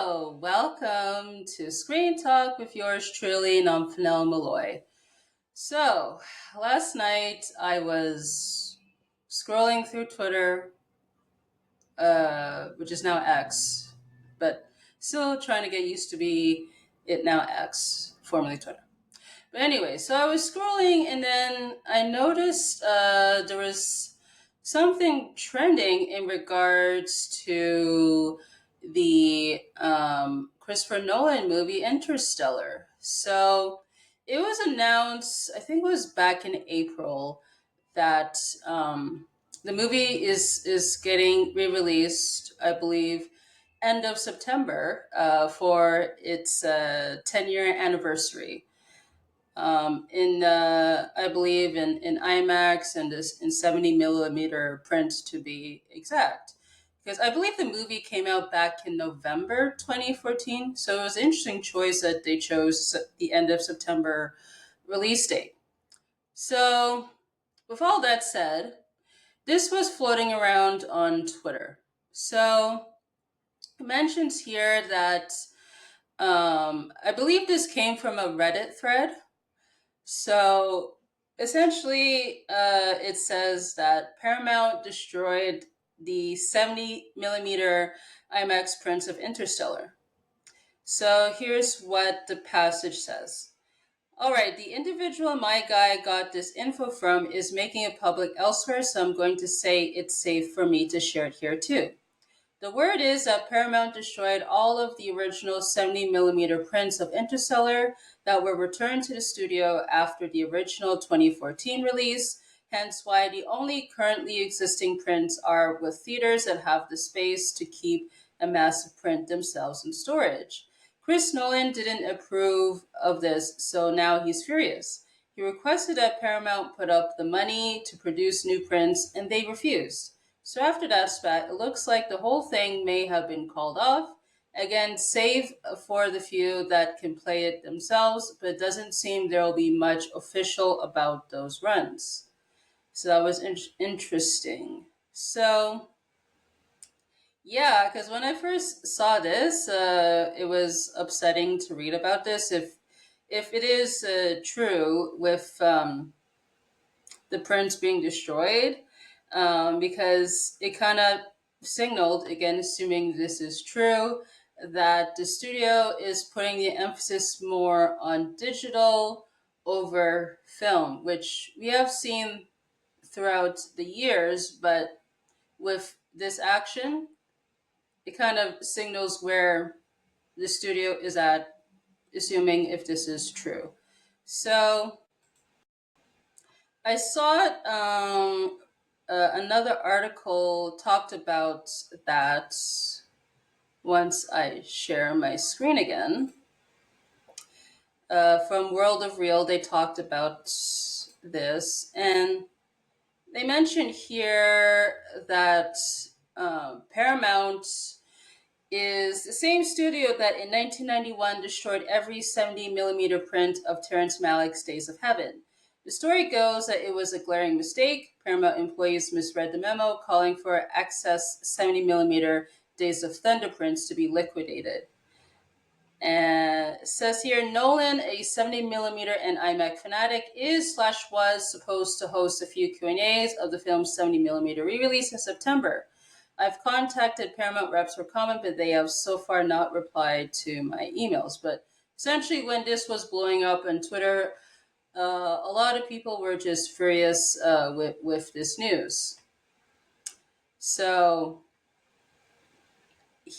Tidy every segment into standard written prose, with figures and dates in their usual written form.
Hello, welcome to Screen Talk with yours truly, Nomfanelo. So, last night I was scrolling through Twitter, which is now X, but still trying to get used to be it now X, formerly Twitter. But anyway, so I was scrolling and then I noticed there was something trending in regards to the Christopher Nolan movie Interstellar. So it was announced, I think it was back in April, that the movie is getting re-released, I believe, end of September for its 10-year anniversary in I believe in IMAX and this in 70 millimeter print to be exact. Because I believe the movie came out back in November 2014, so it was an interesting choice that they chose the end of September release date. So, with all that said, this was floating around on Twitter. So, it mentions here that I believe this came from a Reddit thread. So essentially, it says that Paramount destroyed the 70 millimeter IMAX prints of Interstellar. So here's what the passage says. All right, the individual my guy got this info from is making it public elsewhere, so I'm going to say it's safe for me to share it here too. The word is that Paramount destroyed all of the original 70 millimeter prints of Interstellar that were returned to the studio after the original 2014 release, hence why the only currently existing prints are with theaters that have the space to keep a massive print themselves in storage. Chris Nolan didn't approve of this, so now he's furious. He requested that Paramount put up the money to produce new prints, and they refused. So after that spat, it looks like the whole thing may have been called off. Again, save for the few that can play it themselves, but it doesn't seem there will be much official about those runs. So that was interesting. So, yeah, because when I first saw this, it was upsetting to read about this. If it is true with the prints being destroyed, because it kind of signaled, again, assuming this is true, that the studio is putting the emphasis more on digital over film, which we have seen throughout the years, but with this action, it kind of signals where the studio is at, assuming if this is true. So I saw it. Another article talked about that once I share my screen again. From World of Real, they talked about this, and they mentioned here that Paramount is the same studio that in 1991 destroyed every 70 millimeter print of Terrence Malick's Days of Heaven. The story goes that it was a glaring mistake. Paramount employees misread the memo calling for excess 70 millimeter Days of Thunder prints to be liquidated. And it says here, Nolan, a 70 millimeter and IMAX fanatic, is/was supposed to host a few Q&As of the film's 70 millimeter re-release in September. I've contacted Paramount reps for comment, but they have so far not replied to my emails. But essentially, when this was blowing up on Twitter, a lot of people were just furious with this news. So,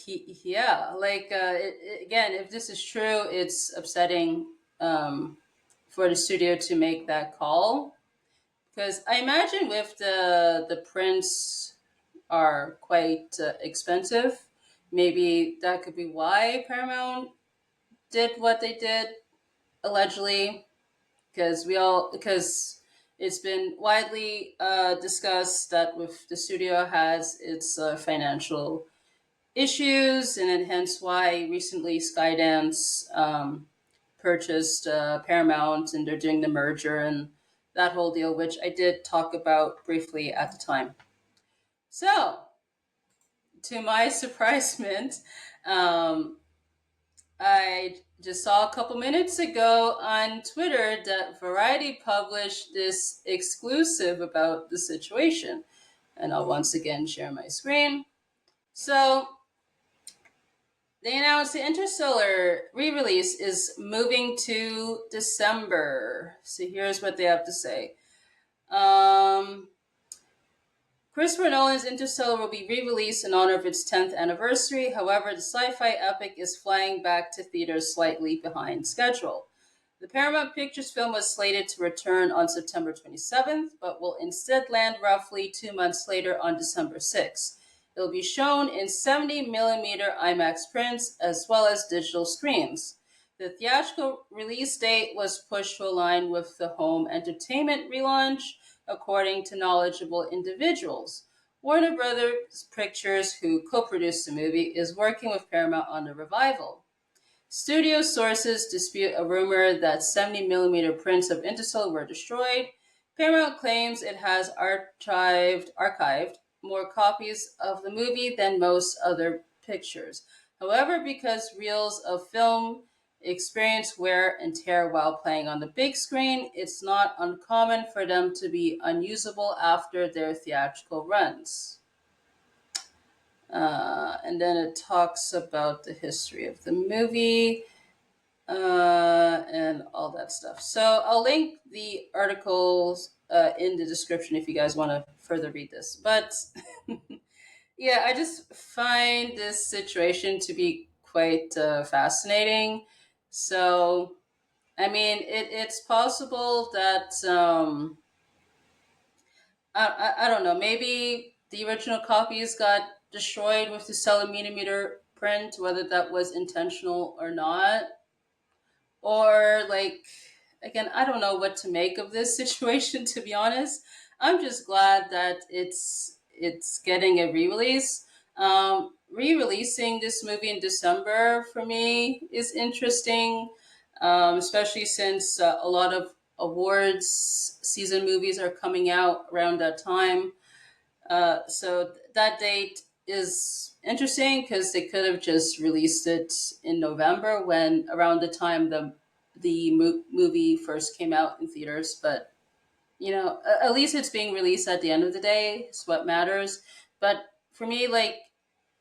yeah, like again, if this is true, it's upsetting for the studio to make that call, because I imagine with the prints are quite expensive. Maybe that could be why Paramount did what they did, allegedly, because it's been widely discussed that with the studio has its financial issues, and then hence why recently Skydance purchased Paramount, and they're doing the merger and that whole deal, which I did talk about briefly at the time. So, to my surprisement, um, I just saw a couple minutes ago on Twitter that Variety published this exclusive about the situation. And I'll once again share my screen. So they announced the Interstellar re release is moving to December. So here's what they have to say. Um, Christopher Nolan's Interstellar will be re-released in honor of its 10th anniversary. However, the sci-fi epic is flying back to theaters slightly behind schedule. The Paramount Pictures film was slated to return on September 27th, but will instead land roughly 2 months later on December 6th. It will be shown in 70mm IMAX prints as well as digital screens. The theatrical release date was pushed to align with the home entertainment relaunch, according to knowledgeable individuals. Warner Brothers Pictures, who co-produced the movie, is working with Paramount on the revival. Studio sources dispute a rumor that 70mm prints of Interstellar were destroyed. Paramount claims it has archived more copies of the movie than most other pictures. However, because reels of film experience wear and tear while playing on the big screen, it's not uncommon for them to be unusable after their theatrical runs. And then it talks about the history of the movie and all that stuff. So I'll link the articles in the description if you guys want to further read this. But yeah, I just find this situation to be quite fascinating. So, I mean, it's possible that, I don't know, maybe the original copies got destroyed with the 7mm print, whether that was intentional or not. Or like, again, I don't know what to make of this situation, to be honest. I'm just glad that it's getting a re-release. Re-releasing this movie in December for me is interesting, especially since a lot of awards season movies are coming out around that time. So that date is interesting because they could have just released it in November, when around the time the movie first came out in theaters. But at least it's being released at the end of the day. Is what matters. But for me, like,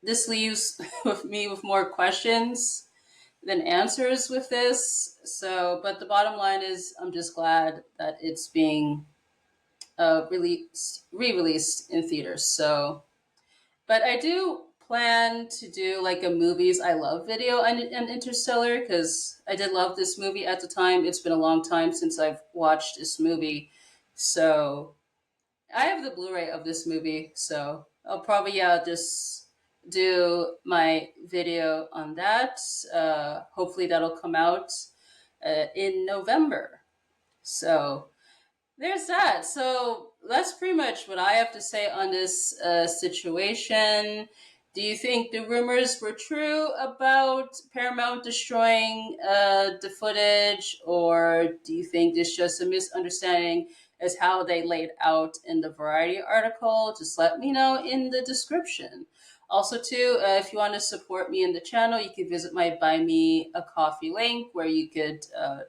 this leaves with me with more questions than answers with this. So, but the bottom line is, I'm just glad that it's being re-released in theaters. So, but I do plan to do like a movies I love video on Interstellar, because I did love this movie at the time. It's been a long time since I've watched this movie. So I have the Blu-ray of this movie. So I'll probably, yeah, just do my video on that. Hopefully that'll come out in November. So there's that. So that's pretty much what I have to say on this situation. Do you think the rumors were true about Paramount destroying the footage, or do you think it's just a misunderstanding as how they laid out in the Variety article? Just let me know in the description. Also, too, if you want to support me in the channel, you can visit my Buy Me a Coffee link where you could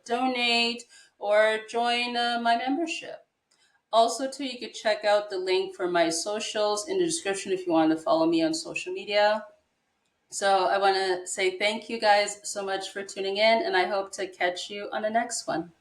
donate or join my membership. Also, too, you could check out the link for my socials in the description if you want to follow me on social media. So I want to say thank you guys so much for tuning in, and I hope to catch you on the next one.